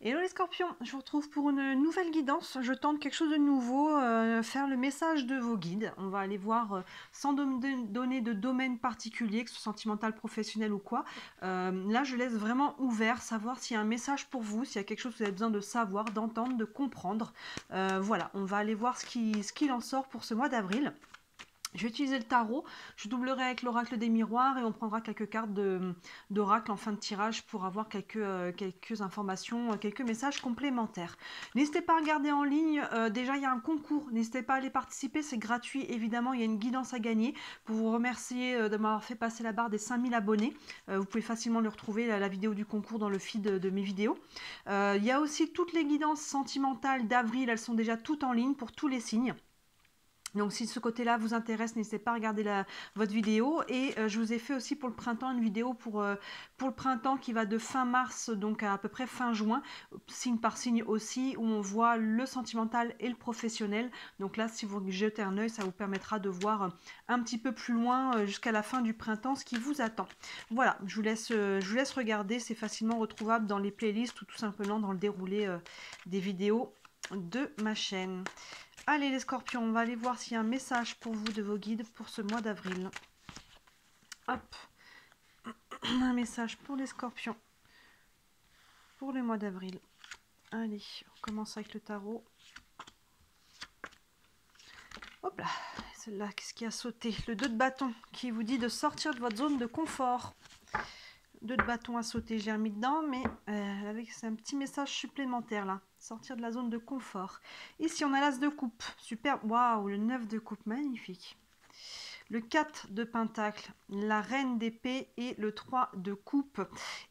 Hello les scorpions, je vous retrouve pour une nouvelle guidance. Je tente quelque chose de nouveau, faire le message de vos guides. On va aller voir sans donner de domaine particulier, que ce soit sentimental, professionnel ou quoi. Là, je laisse vraiment ouvert, savoir s'il y a un message pour vous, s'il y a quelque chose que vous avez besoin de savoir, d'entendre, de comprendre. Voilà, on va aller voir ce qu'il en sort pour ce mois d'avril. Je vais utiliser le tarot, je doublerai avec l'oracle des miroirs et on prendra quelques cartes d'oracle en fin de tirage pour avoir quelques informations, quelques messages complémentaires. N'hésitez pas à regarder en ligne, déjà il y a un concours, n'hésitez pas à aller participer, c'est gratuit évidemment, il y a une guidance à gagner pour vous remercier de m'avoir fait passer la barre des 5000 abonnés. Vous pouvez facilement le retrouver, la vidéo du concours dans le feed de mes vidéos. Il y a aussi toutes les guidances sentimentales d'avril, elles sont déjà toutes en ligne pour tous les signes. Donc si ce côté-là vous intéresse, n'hésitez pas à regarder votre vidéo. Et je vous ai fait aussi pour le printemps une vidéo pour le printemps qui va de fin mars donc à peu près fin juin, signe par signe aussi, où on voit le sentimental et le professionnel. Donc là, si vous jetez un œil, ça vous permettra de voir un petit peu plus loin jusqu'à la fin du printemps ce qui vous attend. Voilà, je vous laisse regarder, c'est facilement retrouvable dans les playlists ou tout simplement dans le déroulé des vidéos de ma chaîne. Allez les scorpions, on va aller voir s'il y a un message pour vous de vos guides pour ce mois d'avril. Hop, un message pour les scorpions pour le mois d'avril. Allez, on commence avec le tarot. Hop là, celle-là, qu'est-ce qui a sauté? Le 2 de bâton qui vous dit de sortir de votre zone de confort. 2 de bâton à sauter, j'ai remis dedans, mais avec c'est un petit message supplémentaire là. Sortir de la zone de confort. Ici, on a l'as de coupe. Super. Waouh, le 9 de coupe. Magnifique. Le 4 de pentacle, la reine d'épée et le 3 de coupe.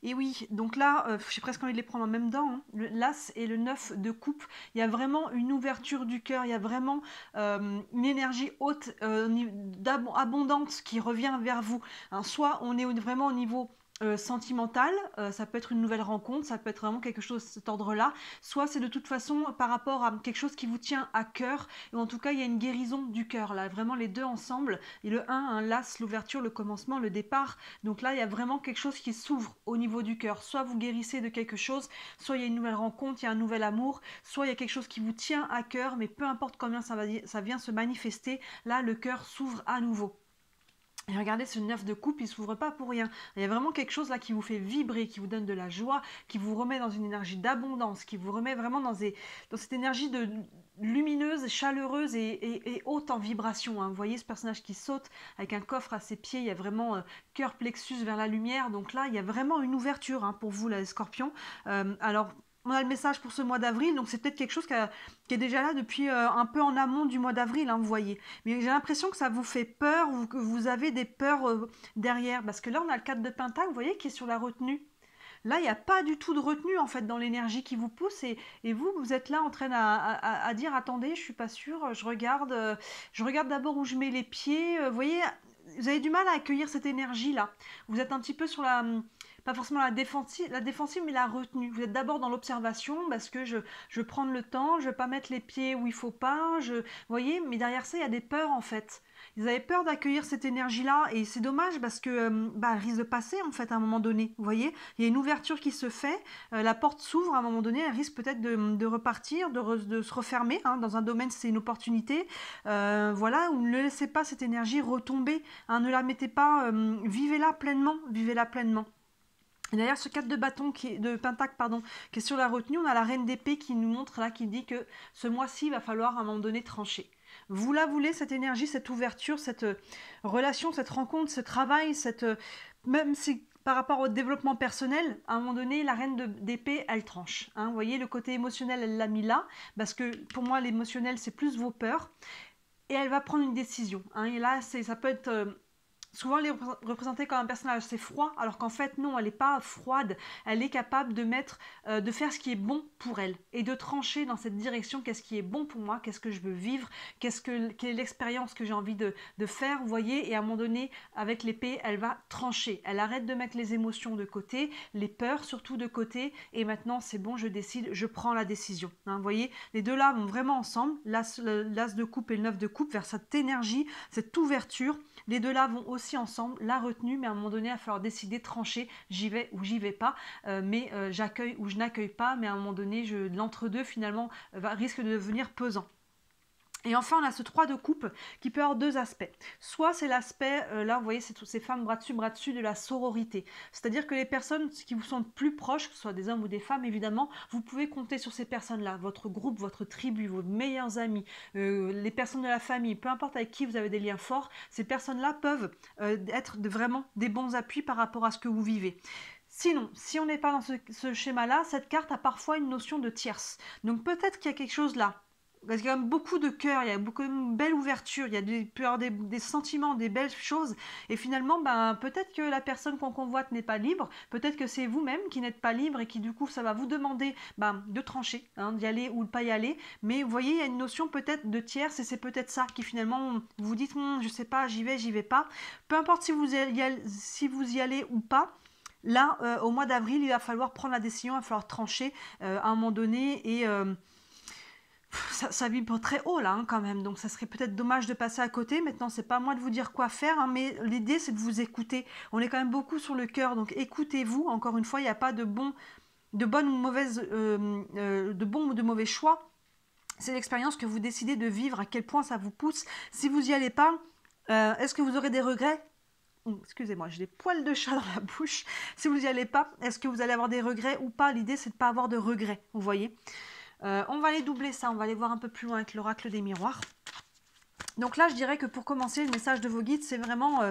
Et oui, donc là, j'ai presque envie de les prendre en même temps. Hein. L'as et le 9 de coupe. Il y a vraiment une ouverture du cœur. Il y a vraiment une énergie haute, abondante qui revient vers vous. Hein, soit on est vraiment au niveau sentimental, ça peut être une nouvelle rencontre, ça peut être vraiment quelque chose de cet ordre-là, soit c'est de toute façon par rapport à quelque chose qui vous tient à cœur, et en tout cas il y a une guérison du cœur, là, vraiment les deux ensemble, et le 1, un l'as, l'ouverture, le commencement, le départ, donc là il y a vraiment quelque chose qui s'ouvre au niveau du cœur, soit vous guérissez de quelque chose, soit il y a une nouvelle rencontre, il y a un nouvel amour, soit il y a quelque chose qui vous tient à cœur, mais peu importe combien ça vient se manifester, là le cœur s'ouvre à nouveau. Et regardez, ce 9 de coupe, il ne s'ouvre pas pour rien. Il y a vraiment quelque chose là qui vous fait vibrer, qui vous donne de la joie, qui vous remet dans une énergie d'abondance, qui vous remet vraiment dans cette énergie lumineuse, chaleureuse et haute en vibration. Hein. Vous voyez ce personnage qui saute avec un coffre à ses pieds, il y a vraiment cœur plexus vers la lumière. Donc là, il y a vraiment une ouverture hein, pour vous, les scorpions. Alors, on a le message pour ce mois d'avril, donc c'est peut-être quelque chose qui est déjà là depuis un peu en amont du mois d'avril, hein, vous voyez. Mais j'ai l'impression que ça vous fait peur, ou que vous avez des peurs derrière, parce que là on a le 4 de pentacle, vous voyez, qui est sur la retenue. Là, il n'y a pas du tout de retenue en fait dans l'énergie qui vous pousse et vous êtes là en train à dire attendez, je suis pas sûre, je regarde d'abord où je mets les pieds. Vous voyez, vous avez du mal à accueillir cette énergie là. Vous êtes un petit peu sur pas forcément la défensive, mais la retenue. Vous êtes d'abord dans l'observation parce que je veux prendre le temps, je veux pas mettre les pieds où il faut pas. Vous voyez, mais derrière ça, il y a des peurs en fait. Ils avaient peur d'accueillir cette énergie-là et c'est dommage parce que elle risque de passer en fait à un moment donné. Vous voyez, il y a une ouverture qui se fait, la porte s'ouvre à un moment donné, elle risque peut-être de repartir, de se refermer. Hein, dans un domaine, c'est une opportunité. Voilà, ou ne laissez pas cette énergie retomber. Hein, ne la mettez pas, vivez-la pleinement, vivez-la pleinement. D'ailleurs, ce 4 de bâton, de pentacle, pardon, qui est sur la retenue, on a la reine d'épée qui nous montre là, qui dit que ce mois-ci, il va falloir à un moment donné trancher. Vous la voulez, cette énergie, cette ouverture, cette relation, cette rencontre, ce travail, même si par rapport au développement personnel, à un moment donné, la reine d'épée, elle tranche. Hein. Vous voyez, le côté émotionnel, elle l'a mis là, parce que pour moi, l'émotionnel, c'est plus vos peurs. Et elle va prendre une décision. Hein. Et là, ça peut être... souvent, elle est représentée comme un personnage assez froid, alors qu'en fait, non, elle n'est pas froide. Elle est capable de faire ce qui est bon pour elle et de trancher dans cette direction. Qu'est-ce qui est bon pour moi? Qu'est-ce que je veux vivre? Quelle est l'expérience que j'ai envie de faire? Vous voyez, et à un moment donné, avec l'épée, elle va trancher. Elle arrête de mettre les émotions de côté, les peurs surtout de côté. Et maintenant, c'est bon, je décide, je prends la décision. Hein, vous voyez, les deux là vont vraiment ensemble. L'as de coupe et le 9 de coupe vers cette énergie, cette ouverture. Les deux là vont aussi aussi ensemble la retenue, mais à un moment donné, il va falloir décider, trancher, j'y vais ou j'y vais pas, mais j'accueille ou je n'accueille pas, mais à un moment donné, l'entre-deux finalement risque de devenir pesant. Et enfin, on a ce 3 de coupe qui peut avoir deux aspects. Soit c'est l'aspect, là vous voyez, c'est toutes ces femmes bras dessus de la sororité. C'est-à-dire que les personnes qui vous sont plus proches, que ce soit des hommes ou des femmes évidemment, vous pouvez compter sur ces personnes-là, votre groupe, votre tribu, vos meilleurs amis, les personnes de la famille, peu importe avec qui vous avez des liens forts, ces personnes-là peuvent être vraiment des bons appuis par rapport à ce que vous vivez. Sinon, si on n'est pas dans ce schéma-là, cette carte a parfois une notion de tierce. Donc peut-être qu'il y a quelque chose là. Parce qu'il y a beaucoup de cœur, il y a beaucoup de belles ouvertures, il y a des sentiments, des belles choses. Et finalement, peut-être que la personne qu'on convoite n'est pas libre, peut-être que c'est vous-même qui n'êtes pas libre et qui du coup, ça va vous demander de trancher, d'y aller ou de pas y aller. Mais vous voyez, il y a une notion peut-être de tierce et c'est peut-être ça qui finalement, vous dites, je sais pas, j'y vais pas. Peu importe si vous y allez ou pas. Là, au mois d'avril, il va falloir prendre la décision, il va falloir trancher à un moment donné et... ça vibre très haut là quand même, donc ça serait peut-être dommage de passer à côté. Maintenant c'est pas à moi de vous dire quoi faire, mais l'idée c'est de vous écouter. On est quand même beaucoup sur le cœur, donc écoutez-vous. Encore une fois, il n'y a pas de bon ou de mauvais choix. C'est l'expérience que vous décidez de vivre, à quel point ça vous pousse. Si vous n'y allez pas, est-ce que vous aurez des regrets? Excusez-moi, j'ai des poils de chat dans la bouche. Si vous n'y allez pas, est-ce que vous allez avoir des regrets ou pas? L'idée c'est de ne pas avoir de regrets, vous voyez. On va aller doubler ça, on va aller voir un peu plus loin avec l'oracle des miroirs. Donc là, je dirais que pour commencer, le message de vos guides, c'est vraiment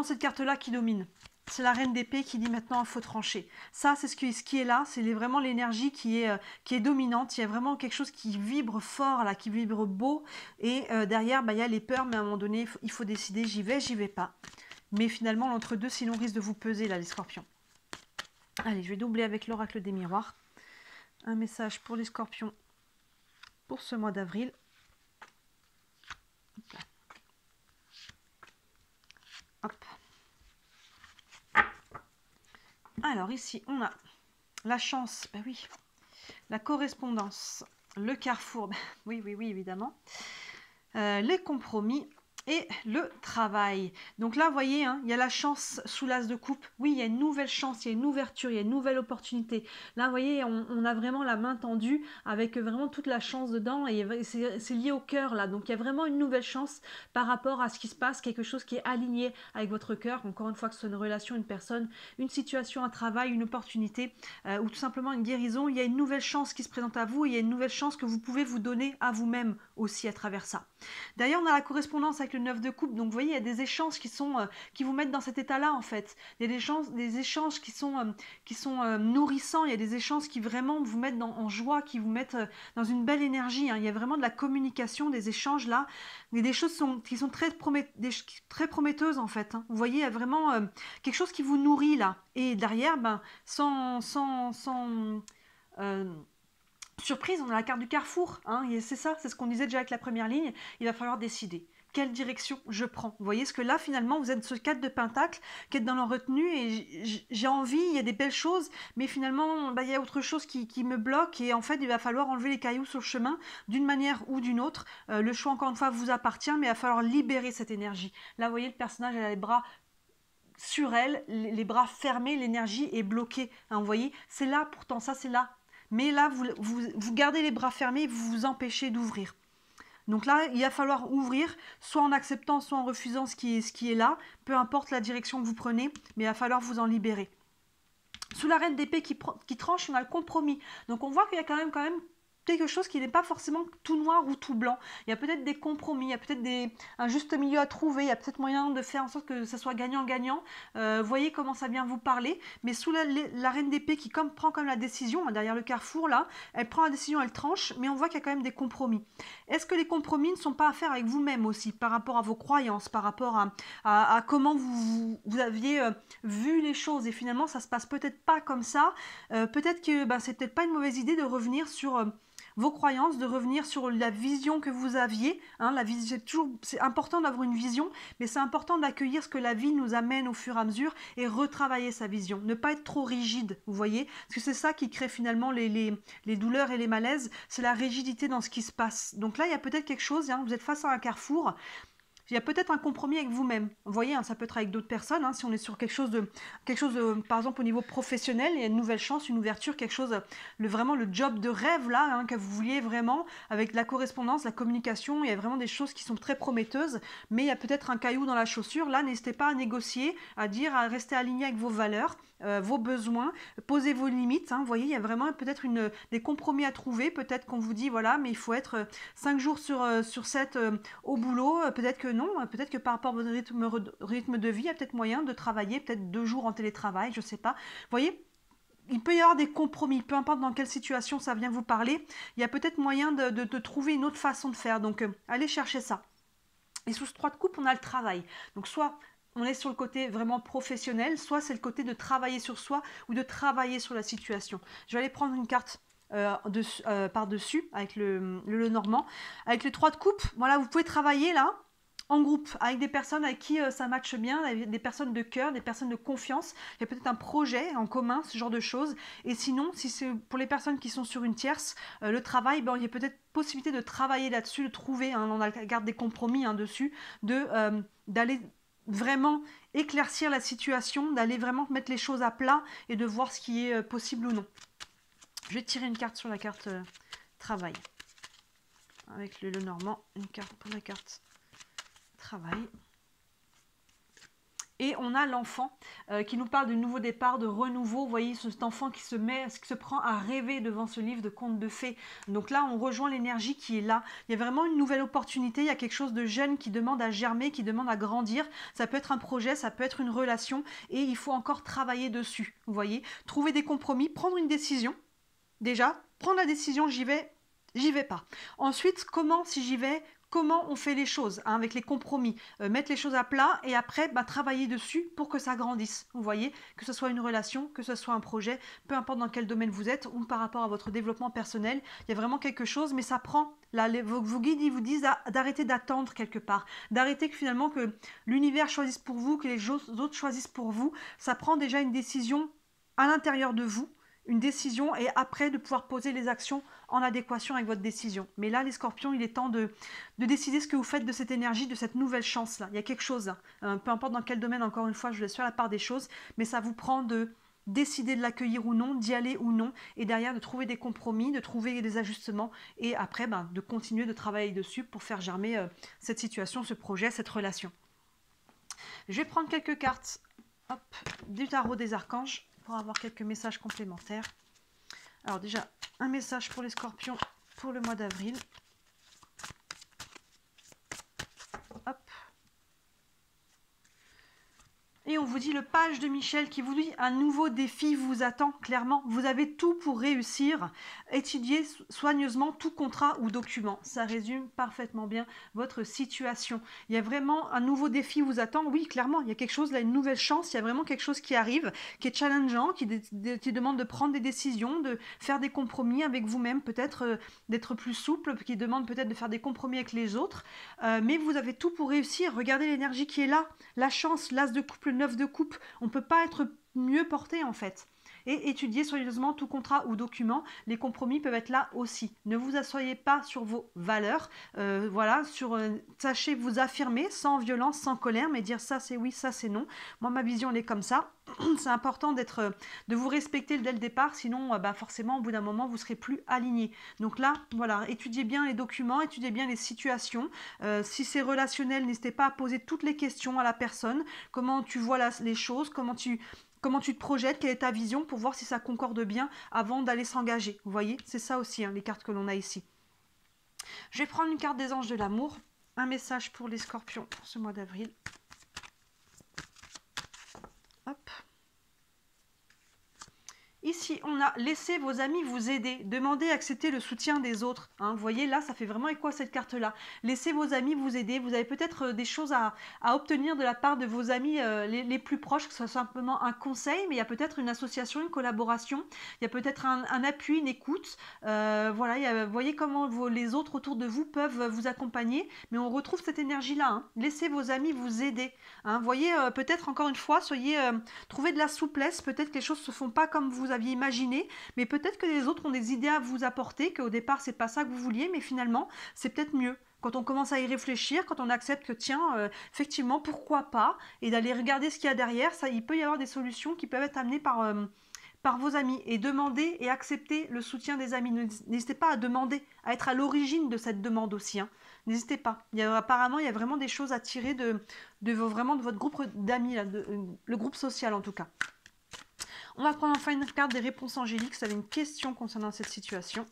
cette carte-là qui domine. C'est la reine d'épée qui dit maintenant il faut trancher. Ça, c'est ce qui est là, c'est vraiment l'énergie qui est dominante. Il y a vraiment quelque chose qui vibre fort, là, qui vibre beau. Et derrière, il y a les peurs, mais à un moment donné, il faut décider, j'y vais pas. Mais finalement, l'entre-deux, sinon, risque de vous peser, là, les scorpions. Allez, je vais doubler avec l'oracle des miroirs. Un message pour les scorpions pour ce mois d'avril. Hop. Alors ici, on a la chance, oui, la correspondance, le carrefour, oui, évidemment, les compromis et le travail. Donc là, vous voyez, il y a la chance sous l'as de coupe. Oui, il y a une nouvelle chance, il y a une ouverture, il y a une nouvelle opportunité. Là, vous voyez, on a vraiment la main tendue avec vraiment toute la chance dedans et c'est lié au cœur là. Donc il y a vraiment une nouvelle chance par rapport à ce qui se passe, quelque chose qui est aligné avec votre cœur. Encore une fois, que ce soit une relation, une personne, une situation, un travail, une opportunité ou tout simplement une guérison. Il y a une nouvelle chance qui se présente à vous et il y a une nouvelle chance que vous pouvez vous donner à vous-même aussi à travers ça. D'ailleurs, on a la correspondance avec le 9 de coupe, donc vous voyez, il y a des échanges qui vous mettent dans cet état-là en fait. Il y a des échanges qui sont nourrissants, il y a des échanges qui vraiment vous mettent en joie, qui vous mettent dans une belle énergie. Il y a vraiment de la communication, des échanges là, mais des choses qui sont très prometteuses en fait. Vous voyez, il y a vraiment quelque chose qui vous nourrit là. Et derrière, sans surprise, on a la carte du carrefour, c'est ça, c'est ce qu'on disait déjà avec la première ligne. Il va falloir décider quelle direction je prends. Vous voyez, parce que là, finalement, vous êtes ce 4 de pentacle qui est dans la retenue et j'ai envie, il y a des belles choses, mais finalement, il y a autre chose qui me bloque et en fait, il va falloir enlever les cailloux sur le chemin d'une manière ou d'une autre. Le choix, encore une fois, vous appartient, mais il va falloir libérer cette énergie. Là, vous voyez, le personnage, elle a les bras sur elle, les bras fermés, l'énergie est bloquée. Vous voyez, c'est là, pourtant, ça, c'est là. Mais là, vous gardez les bras fermés, vous vous empêchez d'ouvrir. Donc là, il va falloir ouvrir, soit en acceptant, soit en refusant ce qui est là, peu importe la direction que vous prenez, mais il va falloir vous en libérer. Sous la reine d'épée qui tranche, on a le compromis. Donc on voit qu'il y a quand même quelque chose qui n'est pas forcément tout noir ou tout blanc. Il y a peut-être des compromis, il y a peut-être un juste milieu à trouver, il y a peut-être moyen de faire en sorte que ça soit gagnant-gagnant. Voyez comment ça vient vous parler. Mais sous la reine d'épée qui prend comme la décision, derrière le carrefour là, elle prend la décision, elle tranche, mais on voit qu'il y a quand même des compromis. Est-ce que les compromis ne sont pas à faire avec vous-même aussi, par rapport à vos croyances, par rapport à comment vous aviez vu les choses et finalement ça se passe peut-être pas comme ça. Peut-être que c'est peut-être pas une mauvaise idée de revenir sur vos croyances, de revenir sur la vision que vous aviez. C'est important d'avoir une vision, mais c'est important d'accueillir ce que la vie nous amène au fur et à mesure et retravailler sa vision. Ne pas être trop rigide, vous voyez, parce que c'est ça qui crée finalement les douleurs et les malaises, c'est la rigidité dans ce qui se passe. Donc là, il y a peut-être quelque chose, vous êtes face à un carrefour. il y a peut-être un compromis avec vous-même. Vous voyez, hein, ça peut être avec d'autres personnes. Hein, si on est sur quelque chose de, par exemple, au niveau professionnel, il y a une nouvelle chance, une ouverture, quelque chose, vraiment le job de rêve là, hein, que vous vouliez vraiment, avec la correspondance, la communication. Il y a vraiment des choses qui sont très prometteuses, mais il y a peut-être un caillou dans la chaussure. Là, n'hésitez pas à négocier, à dire, à rester aligné avec vos valeurs, vos besoins, posez vos limites. Hein, vous voyez, il y a vraiment peut-être des compromis à trouver. Peut-être qu'on vous dit, voilà, mais il faut être 5 jours sur 7 au boulot. Peut-être que non, peut-être que par rapport à votre rythme de vie, il y a peut-être moyen de travailler peut-être 2 jours en télétravail, je ne sais pas. Vous voyez, il peut y avoir des compromis, peu importe dans quelle situation ça vient vous parler. Il y a peut-être moyen de trouver une autre façon de faire. Donc, allez chercher ça. Et sous ce 3 de coupe, on a le travail. Donc, soit on est sur le côté vraiment professionnel, soit c'est le côté de travailler sur soi ou de travailler sur la situation. Je vais aller prendre une carte par-dessus avec le Normand. Avec les 3 de coupe, voilà, vous pouvez travailler là en groupe, avec des personnes avec qui ça matche bien, des personnes de cœur, des personnes de confiance. Il y a peut-être un projet en commun, ce genre de choses. Et sinon, si c'est pour les personnes qui sont sur une tierce, le travail, il y a peut-être possibilité de travailler là-dessus, de trouver, hein, on garde des compromis dessus, d'aller vraiment éclaircir la situation, d'aller vraiment mettre les choses à plat et de voir ce qui est possible ou non. Je vais tirer une carte sur la carte travail. Avec le Normand, une carte pour la carte travail. Et on a l'enfant qui nous parle de nouveau départ, de renouveau. Vous voyez, cet enfant qui se prend à rêver devant ce livre de contes de fées. Donc là, on rejoint l'énergie qui est là. Il y a vraiment une nouvelle opportunité. Il y a quelque chose de jeune qui demande à germer, qui demande à grandir. Ça peut être un projet, ça peut être une relation. Et il faut encore travailler dessus. Vous voyez, trouver des compromis, prendre une décision. Déjà, prendre la décision, j'y vais pas. Ensuite, si j'y vais, comment on fait les choses, hein, avec les compromis, mettre les choses à plat et après travailler dessus pour que ça grandisse. Vous voyez, que ce soit une relation, que ce soit un projet, peu importe dans quel domaine vous êtes ou par rapport à votre développement personnel, il y a vraiment quelque chose, mais ça prend, là, vos guides ils vous disent d'arrêter d'attendre quelque part, d'arrêter que finalement que l'univers choisisse pour vous, que les autres choisissent pour vous. Ça prend déjà une décision à l'intérieur de vous, une décision et après de pouvoir poser les actions en adéquation avec votre décision. Mais là, les scorpions, il est temps de décider ce que vous faites de cette énergie, de cette nouvelle chance-là. Il y a quelque chose, peu importe dans quel domaine, encore une fois, je vous laisse faire la part des choses, mais ça vous prend de décider de l'accueillir ou non, d'y aller ou non, et derrière de trouver des compromis, de trouver des ajustements, et après de continuer de travailler dessus pour faire germer cette situation, ce projet, cette relation. Je vais prendre quelques cartes du tarot des archanges, pour avoir quelques messages complémentaires. Alors déjà, un message pour les scorpions pour le mois d'avril. Hop. Et on vous dit le page de Michel qui vous dit un nouveau défi vous attend clairement. Vous avez tout pour réussir. Étudiez soigneusement tout contrat ou document. Ça résume parfaitement bien votre situation. Il y a vraiment un nouveau défi vous attend. Oui, clairement, il y a quelque chose là, une nouvelle chance. Il y a vraiment quelque chose qui arrive, qui est challengeant, qui demande de prendre des décisions, de faire des compromis avec vous-même, peut-être d'être plus souple, qui demande peut-être de faire des compromis avec les autres. Mais vous avez tout pour réussir. Regardez l'énergie qui est là. La chance, l'as de coupe, le 9 de coupe, on ne peut pas être mieux porté en fait. Et étudiez soigneusement tout contrat ou document, les compromis peuvent être là aussi. Ne vous asseyez pas sur vos valeurs, sachez vous affirmer sans violence, sans colère, mais dire ça c'est oui, ça c'est non. Moi ma vision elle est comme ça. C'est important de vous respecter dès le départ, sinon forcément au bout d'un moment vous serez plus aligné. Donc là, voilà, étudiez bien les documents, étudiez bien les situations. Si c'est relationnel, n'hésitez pas à poser toutes les questions à la personne. Comment tu vois les choses, comment tu te projettes, quelle est ta vision pour voir si ça concorde bien avant d'aller s'engager. Vous voyez, c'est ça aussi les cartes que l'on a ici. Je vais prendre une carte des anges de l'amour, un message pour les scorpions pour ce mois d'avril. Hop. Ici, on a laissé vos amis vous aider, demandez, accepter le soutien des autres. Vous voyez, là, ça fait vraiment écho à cette carte-là. Laissez vos amis vous aider. Vous avez peut-être des choses à obtenir de la part de vos amis les plus proches, que ce soit simplement un conseil, mais il y a peut-être une association, une collaboration. Il y a peut-être un appui, une écoute. Vous voyez comment les autres autour de vous peuvent vous accompagner, mais on retrouve cette énergie-là. Laissez vos amis vous aider. Vous voyez, peut-être encore une fois, trouvez de la souplesse. Peut-être que les choses ne se font pas comme vous aviez imaginé, mais peut-être que les autres ont des idées à vous apporter, qu'au départ c'est pas ça que vous vouliez, mais finalement c'est peut-être mieux. quand on commence à y réfléchir, quand on accepte que tiens, effectivement, pourquoi pas, et d'aller regarder ce qu'il y a derrière, ça, il peut y avoir des solutions qui peuvent être amenées par vos amis, et demander et accepter le soutien des amis. N'hésitez pas à demander, à être à l'origine de cette demande aussi, hein. N'hésitez pas. Apparemment, il y a vraiment des choses à tirer vraiment de votre groupe d'amis, le groupe social en tout cas. On va prendre enfin une carte des réponses angéliques. Ça avait une question concernant cette situation.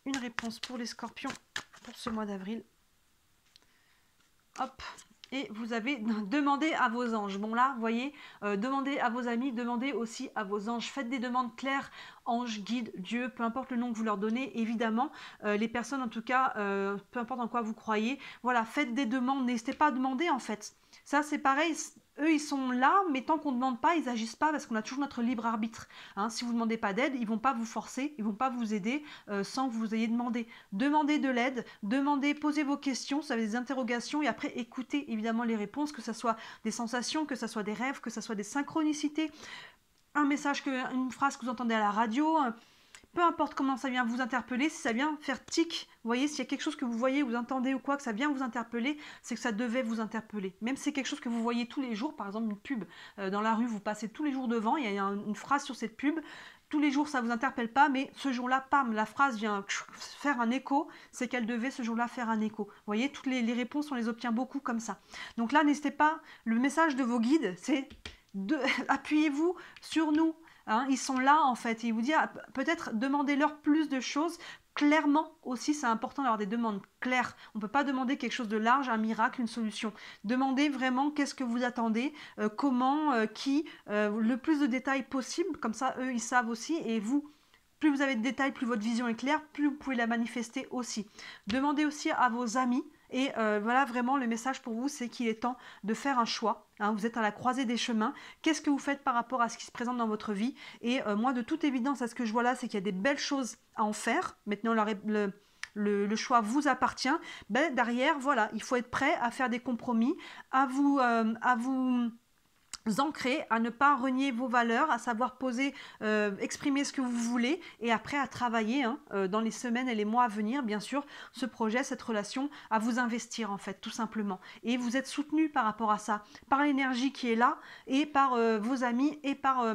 Une réponse pour les scorpions pour ce mois d'avril. Hop. Et vous avez demandé à vos anges. Bon là, vous voyez, demandez à vos amis, demandez aussi à vos anges. Faites des demandes claires, anges, guides, Dieu, peu importe le nom que vous leur donnez. Évidemment, les personnes en tout cas, peu importe en quoi vous croyez. Voilà, faites des demandes, n'hésitez pas à demander en fait. Ça c'est pareil, eux ils sont là, mais tant qu'on ne demande pas, ils n'agissent pas parce qu'on a toujours notre libre arbitre. Hein, si vous ne demandez pas d'aide, ils ne vont pas vous forcer, ils ne vont pas vous aider sans que vous ayez demandé. Demandez de l'aide, demandez, posez vos questions, si vous avez des interrogations et après écoutez évidemment les réponses, que ce soit des sensations, que ce soit des rêves, que ce soit des synchronicités, un message, une phrase que vous entendez à la radio. Peu importe comment ça vient vous interpeller, si ça vient faire tic, vous voyez, s'il y a quelque chose que vous voyez, vous entendez ou quoi, que ça vient vous interpeller, c'est que ça devait vous interpeller. Même si c'est quelque chose que vous voyez tous les jours, par exemple une pub dans la rue, vous passez tous les jours devant, il y a une phrase sur cette pub, tous les jours ça ne vous interpelle pas, mais ce jour-là, pam, la phrase vient faire un écho, c'est qu'elle devait ce jour-là faire un écho. Vous voyez, toutes les réponses, on les obtient beaucoup comme ça. Donc là, n'hésitez pas, le message de vos guides, c'est appuyez-vous sur nous. Hein, ils sont là en fait, et ils vous disent peut-être demandez-leur plus de choses clairement aussi. C'est important d'avoir des demandes claires. On ne peut pas demander quelque chose de large, un miracle, une solution. Demandez vraiment qu'est-ce que vous attendez, comment, qui, le plus de détails possible, comme ça eux ils savent aussi, et vous, plus vous avez de détails, plus votre vision est claire, plus vous pouvez la manifester aussi. Demandez aussi à vos amis. Et voilà, vraiment, le message pour vous, c'est qu'il est temps de faire un choix. Hein, vous êtes à la croisée des chemins. Qu'est-ce que vous faites par rapport à ce qui se présente dans votre vie? Et moi, de toute évidence, à ce que je vois là, c'est qu'il y a des belles choses à en faire. Maintenant, le choix vous appartient. Ben, derrière, voilà, il faut être prêt à faire des compromis, à vous ancrer, à ne pas renier vos valeurs, à savoir poser, exprimer ce que vous voulez, et après à travailler dans les semaines et les mois à venir, bien sûr, ce projet, cette relation, à vous investir en fait, tout simplement. Et vous êtes soutenu par rapport à ça, par l'énergie qui est là, et par vos amis, et par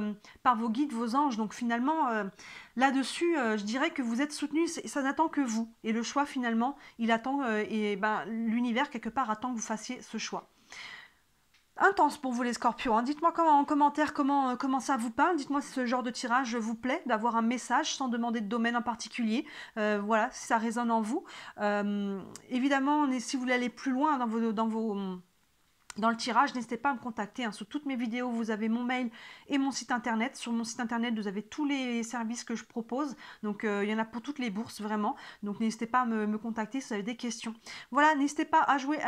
vos guides, vos anges. Donc finalement, là-dessus, je dirais que vous êtes soutenu, ça n'attend que vous. Et le choix, finalement, il attend, l'univers, quelque part, attend que vous fassiez ce choix. Intense pour vous les scorpions, hein. Dites-moi en commentaire comment ça vous parle, dites-moi si ce genre de tirage vous plaît, d'avoir un message sans demander de domaine en particulier, voilà, si ça résonne en vous. Évidemment, si vous voulez aller plus loin dans le tirage, n'hésitez pas à me contacter. Hein. Sur toutes mes vidéos, vous avez mon mail et mon site internet. Sur mon site internet, vous avez tous les services que je propose. Donc, il y en a pour toutes les bourses, vraiment. Donc, n'hésitez pas à me contacter si vous avez des questions. Voilà, n'hésitez pas à jouer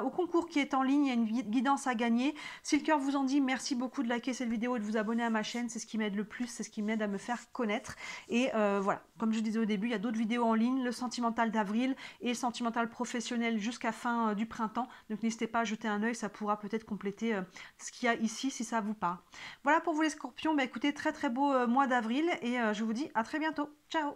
au concours qui est en ligne. Il y a une guidance à gagner. Si le cœur vous en dit, merci beaucoup de liker cette vidéo et de vous abonner à ma chaîne. C'est ce qui m'aide le plus, c'est ce qui m'aide à me faire connaître. Et voilà, comme je disais au début, il y a d'autres vidéos en ligne. Le sentimental d'avril et le sentimental professionnel jusqu'à fin du printemps. Donc, n'hésitez pas à jeter un œil, ça pourra peut-être compléter ce qu'il y a ici si ça vous parle. Voilà pour vous les scorpions, écoutez, très très beau mois d'avril et je vous dis à très bientôt. Ciao!